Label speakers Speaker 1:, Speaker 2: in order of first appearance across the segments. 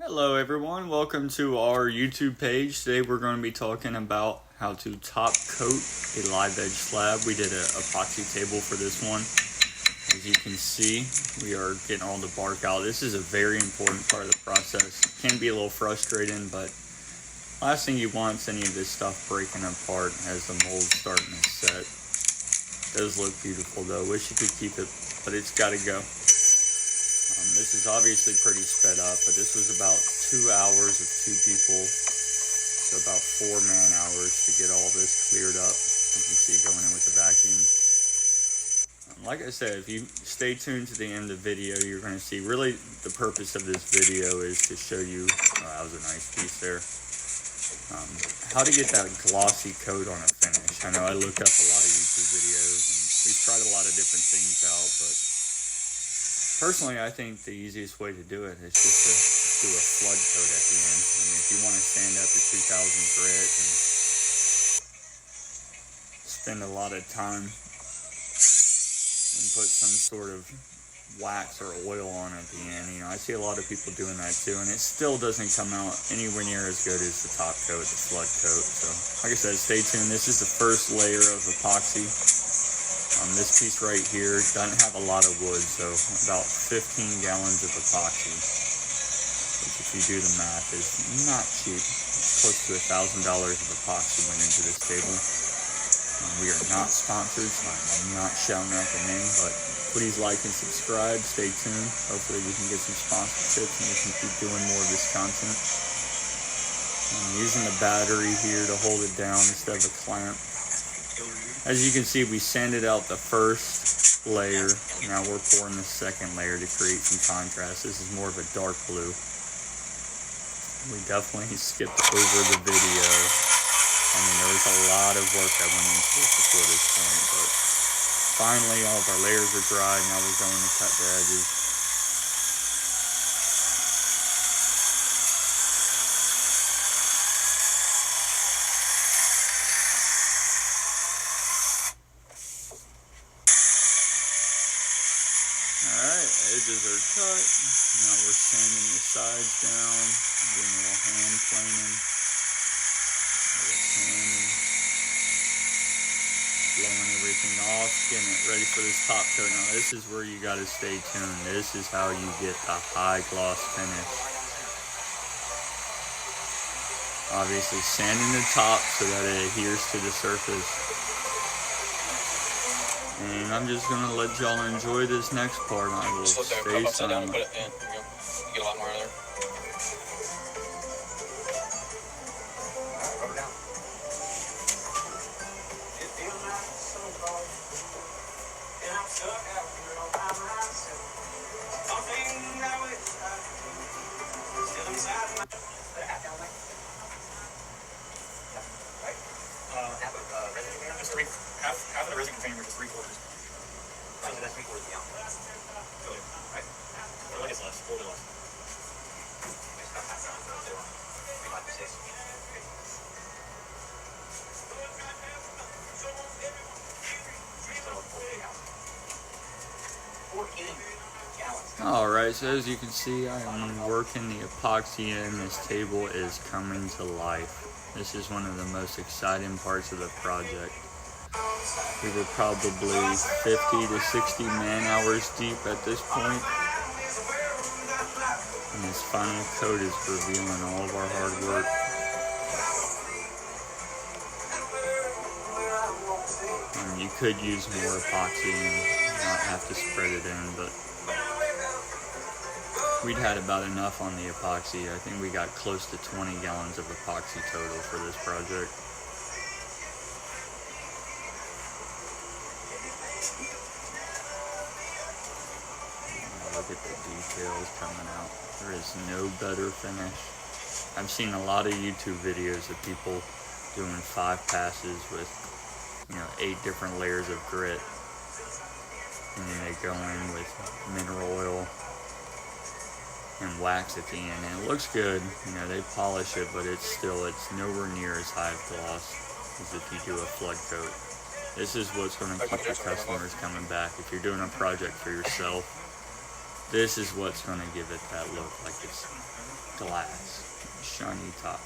Speaker 1: Hello everyone, welcome to our YouTube page. Today we're going to be talking about how to top coat a live edge slab. We did a epoxy table for this one. As you can see, we are getting all the bark out. This is a very important part of the process. It can be a little frustrating, but last thing you want is any of this stuff breaking apart as the mold's starting to set. It does look beautiful though. Wish you could keep it, but it's got to go. This is obviously pretty sped up, but this was about 2 hours of 2 people, so about 4 man-hours to get all this cleared up. You can see going in with the vacuum. Like I said, if you stay tuned to the end of the video, you're going to see really the purpose of this video is to show you, that was a nice piece there, how to get that glossy coat on a finish. I know I looked up a lot of YouTube videos, and we've tried a lot of different things out, but personally, I think the easiest way to do it is just to do a flood coat at the end. I mean, if you want to sand up to 2000 grit and spend a lot of time and put some sort of wax or oil on at the end, I see a lot of people doing that too, and it still doesn't come out anywhere near as good as the top coat, the flood coat. So, like I said, stay tuned. This is the first layer of epoxy. This piece right here doesn't have a lot of wood, so about 15 gallons of epoxy, which if you do the math is not cheap. Close to $1,000 of epoxy went into this table. We are not sponsored, so I'm not shouting out the name, but please like and subscribe. Stay tuned. Hopefully we can get some sponsorships and we can keep doing more of this content. I'm using the battery here to hold it down instead of a clamp. As you can see, we sanded out the first layer. Now we're pouring the second layer to create some contrast. This is more of a dark blue. We definitely skipped over the video. I mean, there was a lot of work that went into this before this point, but finally all of our layers are dry. Now we're going to cut the edges. Alright, edges are cut. Now we're sanding the sides down, doing a little hand planing, blowing everything off, getting it ready for this top coat. Now this is where you got to stay tuned. This is how you get the high gloss finish. Obviously sanding the top so that it adheres to the surface. And I'm just going to let y'all enjoy this next part. I will stay silent.
Speaker 2: Put it in. You get a lot more in there. Half of the resin container, just 3/4. Right, so that's 3/4 of the ounce. Right? Or like it's less, a little bit less.
Speaker 1: Alright, so as you can see, I am working the epoxy in. This table is coming to life. This is one of the most exciting parts of the project. We were probably 50 to 60 man-hours deep at this point. And this final coat is revealing all of our hard work. You could use more epoxy and not have to spread it in, but we'd had about enough on the epoxy. I think we got close to 20 gallons of epoxy total for this project. Look at the details coming out. There is no better finish. I've seen a lot of YouTube videos of people doing 5 passes with 8 different layers of grit, and then they go in with mineral oil and wax at the end, and it looks good. They polish it, but it's nowhere near as high of gloss as if you do a flood coat. This is what's going to keep your customers coming back. If you're doing a project for yourself, this is what's going to give it that look, like it's glass, shiny top.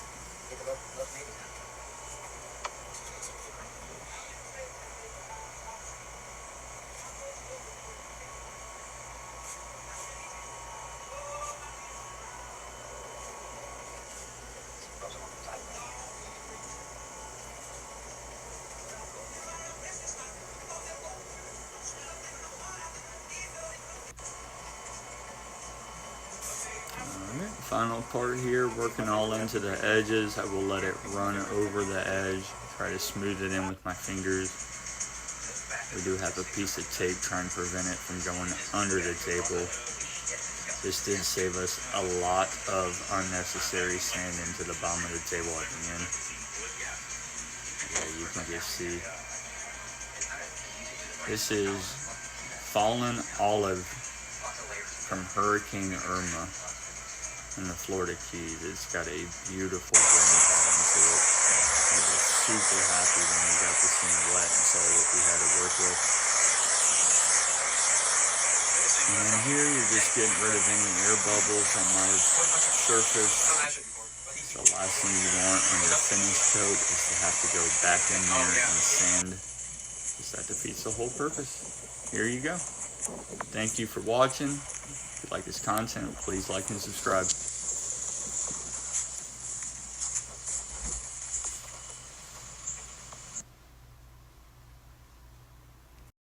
Speaker 1: Final part here, working all into the edges. I will let it run over the edge, try to smooth it in with my fingers. We do have a piece of tape trying to prevent it from going under the table. This did save us a lot of unnecessary sand into the bottom of the table at the end. Yeah, you can just see. This is fallen olive from Hurricane Irma in the Florida Keys. It's got a beautiful grain pattern to it. I was super happy when we got this thing wet and saw what we had to work with. And then here you're just getting rid of any air bubbles that might have surfaced. The last thing you want on your finish coat is to have to go back in there and sand, because that defeats the whole purpose. Here you go. Thank you for watching. If you like this content, please like and subscribe.